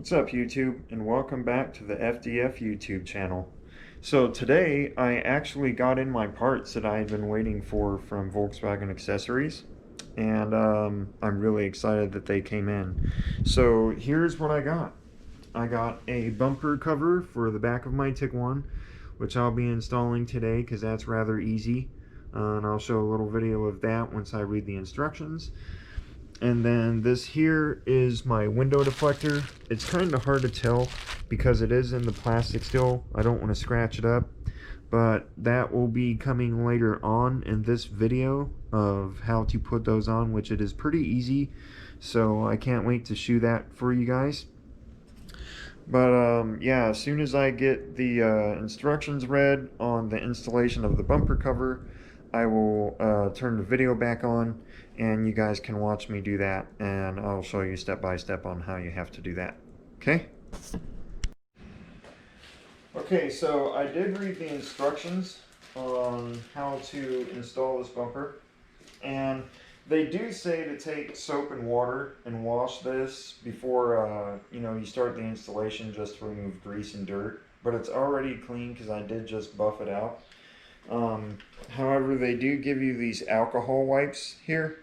What's up YouTube, and welcome back to the FDF YouTube channel. So today I actually got in my parts that I had been waiting for from Volkswagen Accessories, and I'm really excited that they came in. So here's what I got. I got a bumper cover for the back of my Tiguan, which I'll be installing today because that's rather easy, and I'll show a little video of that once I read the instructions. And then this here is my window deflector. It's kind of hard to tell because it is in the plastic still. I don't want to scratch it up, but that will be coming later on in this video of how to put those on, which it is pretty easy. So I can't wait to show that for you guys. But yeah, as soon as I get the instructions read on the installation of the bumper cover, I will turn the video back on and you guys can watch me do that, and I'll show you step by step on how you have to do that. Okay? Okay, so I did read the instructions on how to install this bumper, and they do say to take soap and water and wash this before you start the installation, just to remove grease and dirt, but it's already clean because I did just buff it out. However, they do give you these alcohol wipes here,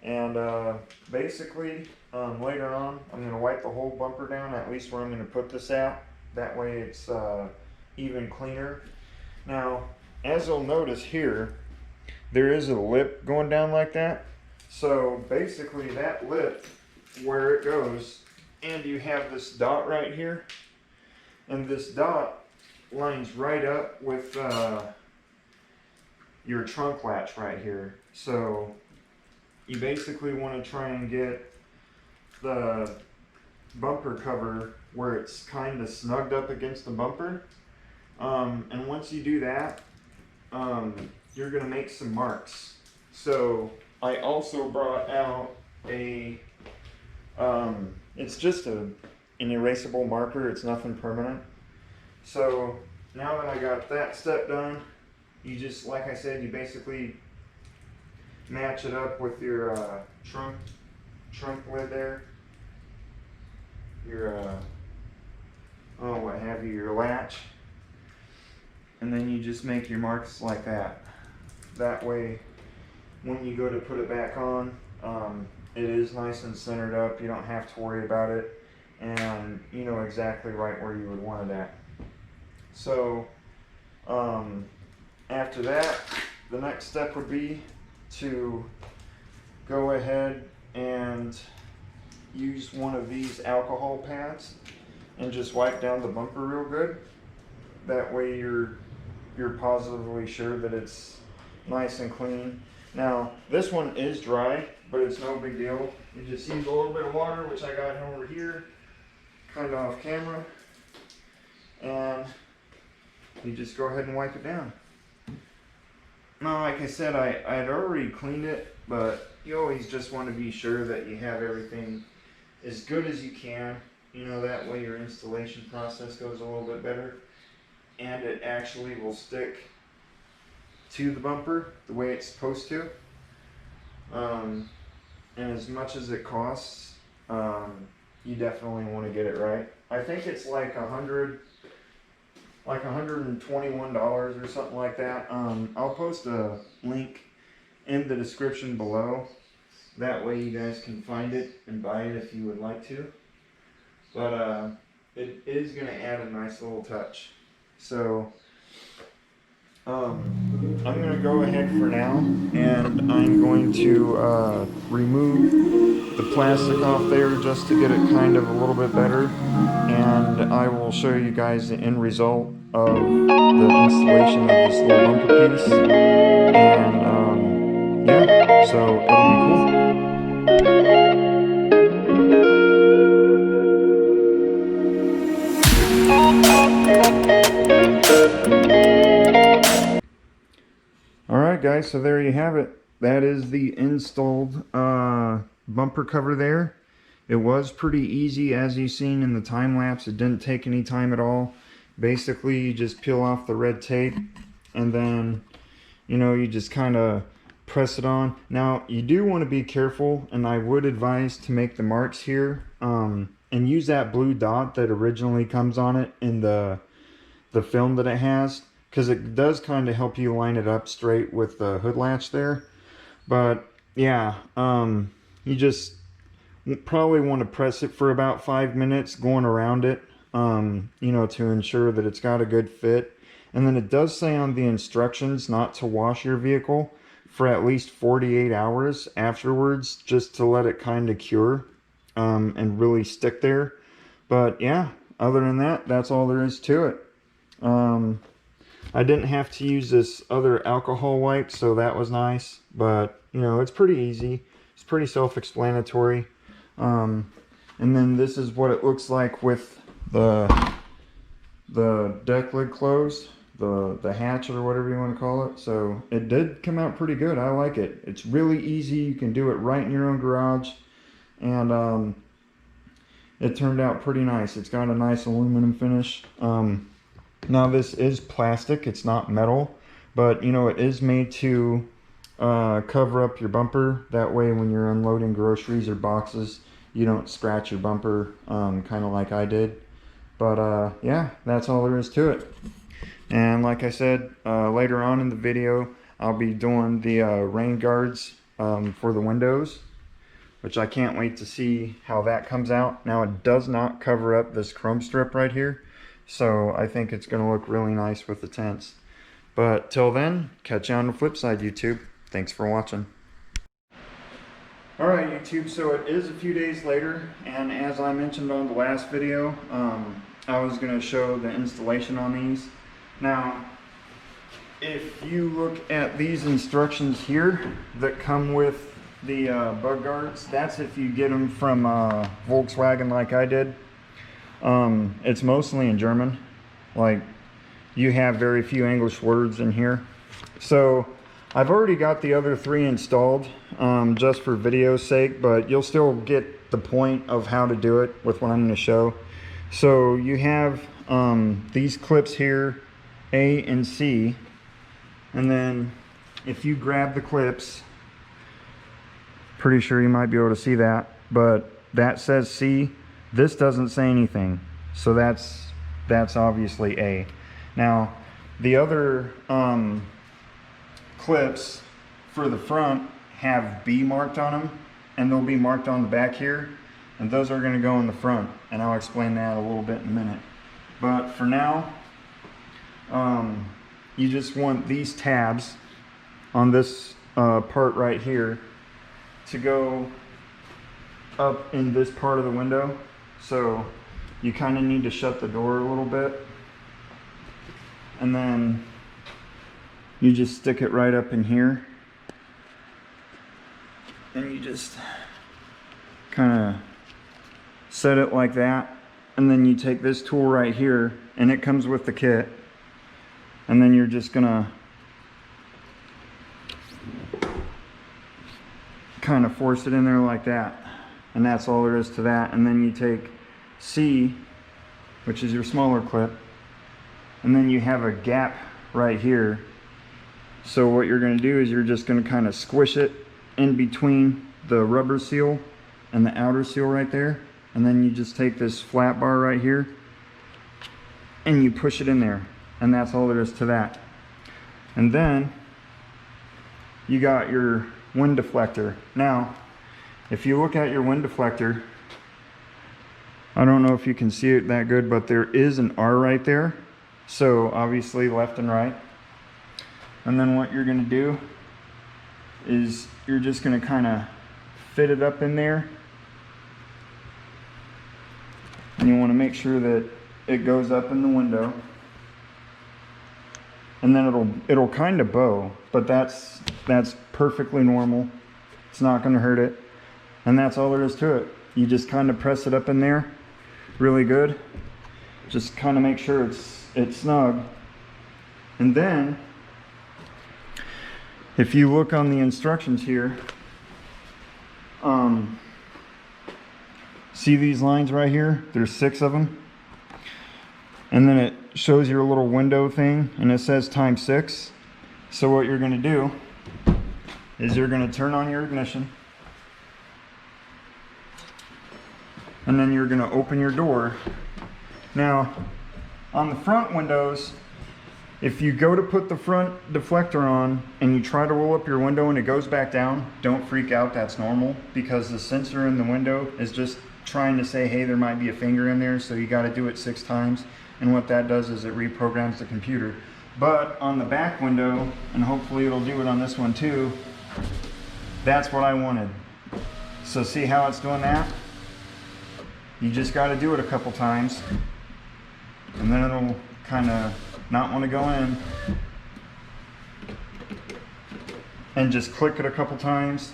and basically later on I'm going to wipe the whole bumper down, at least where I'm going to put this at. That way it's even cleaner. Now, as you'll notice here, there is a lip going down like that. So basically that lip, where it goes, and you have this dot right here, and this dot lines right up with your trunk latch right here. So you basically want to try and get the bumper cover where it's kind of snugged up against the bumper, and once you do that, you're going to make some marks. So I also brought out a it's just an erasable marker. It's nothing permanent. So now that I got that step done, you just, like I said, you basically match it up with your trunk lid there, your what have you, your latch, and then you just make your marks like that. That way, when you go to put it back on, it is nice and centered up. You don't have to worry about it, and you know exactly right where you would want it at. So after that, the next step would be to go ahead and use one of these alcohol pads and just wipe down the bumper real good. That way you're positively sure that it's nice and clean. Now this one is dry, but it's no big deal. You just use a little bit of water, which I got over here, kind of off camera, and you just go ahead and wipe it down. Now, like I said, I had already cleaned it, but you always just want to be sure that you have everything as good as you can. You know, that way your installation process goes a little bit better, and it actually will stick to the bumper the way it's supposed to. And as much as it costs, you definitely want to get it right. I think it's like $121 or something like that. I'll post a link in the description below. That way you guys can find it and buy it if you would like to. But it is going to add a nice little touch. So I'm going to go ahead for now, and I'm going to remove the plastic off there just to get it kind of a little bit better, and I will show you guys the end result of the installation of this little bumper piece, and yeah, so it'll be cool. Alright guys, so there you have it. That is the installed bumper cover there. It was pretty easy, as you've seen in the time lapse. It didn't take any time at all. Basically, you just peel off the red tape, and then you just kind of press it on. Now you do want to be careful, and I would advise to make the marks here and use that blue dot that originally comes on it in the film that it has, because it does kind of help you line it up straight with the hood latch there. But yeah, you just probably want to press it for about 5 minutes going around it, you know, to ensure that it's got a good fit. And then it does say on the instructions not to wash your vehicle for at least 48 hours afterwards, just to let it kind of cure and really stick there. But yeah, other than that, that's all there is to it. I didn't have to use this other alcohol wipe, so that was nice. But you know, it's pretty easy. It's pretty self-explanatory. And then this is what it looks like with the deck lid closed, the hatch or whatever you want to call it. So it did come out pretty good. I like it. It's really easy. You can do it right in your own garage, and it turned out pretty nice. It's got a nice aluminum finish. Now this is plastic, it's not metal, but you know, it is made to cover up your bumper. That way when you're unloading groceries or boxes, you don't scratch your bumper, kind of like I did. But yeah, that's all there is to it. And like I said, later on in the video, I'll be doing the rain guards for the windows, which I can't wait to see how that comes out. Now it does not cover up this chrome strip right here, so I think it's going to look really nice with the tents. But till then, catch you on the flip side, YouTube. Thanks for watching. Alright YouTube, so it is a few days later, and as I mentioned on the last video, I was going to show the installation on these. Now, if you look at these instructions here that come with the bug guards, that's if you get them from Volkswagen like I did. It's mostly in German. Like, you have very few English words in here. So I've already got the other 3 installed, just for video's sake, but you'll still get the point of how to do it with what I'm going to show. So you have these clips here, A and C, and then if you grab the clips, pretty sure you might be able to see that, but that says C. This doesn't say anything, so that's obviously A. Now the other clips for the front have B marked on them, and they'll be marked on the back here, and those are going to go in the front, and I'll explain that a little bit in a minute. But for now, you just want these tabs on this part right here to go up in this part of the window. So you kind of need to shut the door a little bit, and then you just stick it right up in here, and you just kind of set it like that, and then you take this tool right here, and it comes with the kit, and then you're just gonna kind of force it in there like that, and that's all there is to that. And then you take C, which is your smaller clip, and then you have a gap right here. So what you're going to do is you're just going to kind of squish it in between the rubber seal and the outer seal right there, and then you just take this flat bar right here and you push it in there, and that's all there is to that. And then you got your wind deflector. Now if you look at your wind deflector, I don't know if you can see it that good, but there is an R right there, so obviously left and right. And then what you're going to do is you're just going to kind of fit it up in there, and you want to make sure that it goes up in the window, and then it'll kind of bow, but that's perfectly normal. It's not going to hurt it, and that's all there is to it. You just kind of press it up in there really good, just kind of make sure it's snug. And then if you look on the instructions here, see these lines right here? There's 6 of them. And then it shows your little window thing, and it says ×6. So what you're going to do is you're going to turn on your ignition. and then you're gonna open your door. Now, on the front windows, if you go to put the front deflector on and you try to roll up your window and it goes back down, don't freak out, that's normal, because the sensor in the window is just trying to say, hey, there might be a finger in there, so you gotta do it 6 times. And what that does is it reprograms the computer. But on the back window, and hopefully it'll do it on this one too, that's what I wanted. So see how it's doing that? You just gotta do it a couple times, and then it'll kind of not want to go in, and just click it a couple times,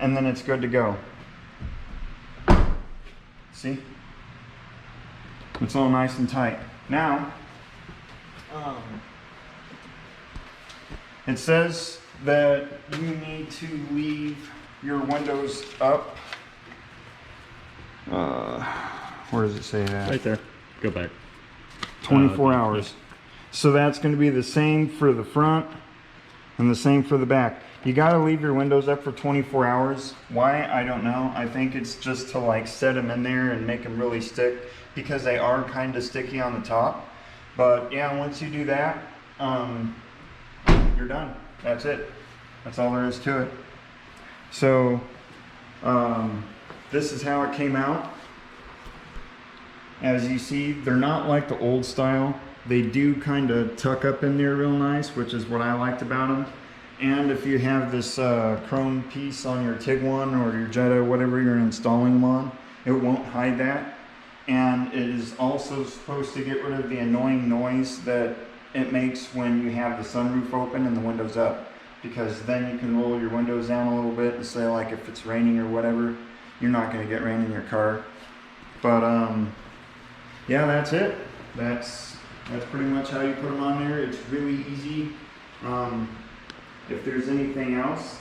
and then it's good to go. See? It's all nice and tight. Now, it says that you need to leave your windows up. Where does it say that? Right there. Go back. 24 hours. So that's going to be the same for the front and the same for the back. You got to leave your windows up for 24 hours. Why? I don't know. I think it's just to like set them in there and make them really stick, because they are kind of sticky on the top. But yeah, once you do that, you're done. That's it. That's all there is to it. So this is how it came out. As you see, they're not like the old style. They do kind of tuck up in there real nice, which is what I liked about them. And if you have this chrome piece on your Tiguan or your Jetta, whatever you're installing them on, it won't hide that. And it is also supposed to get rid of the annoying noise that it makes when you have the sunroof open and the windows up. Because then you can roll your windows down a little bit and say, like, if it's raining or whatever, you're not going to get rain in your car. But yeah, that's it. That's pretty much how you put them on there. It's really easy. If there's anything else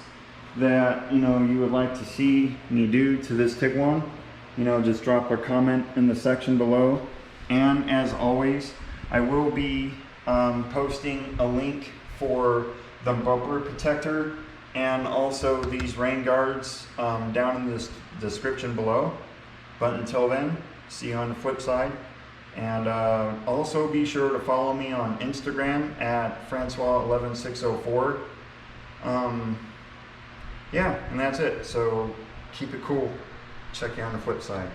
that you would like to see me do to this Tiguan, just drop a comment in the section below. And as always, I will be posting a link for the bumper protector and also these rain guards down in the description below. But until then, see you on the flip side. And also be sure to follow me on Instagram at Francois11604. Yeah, and that's it. So keep it cool. Check you on the flip side.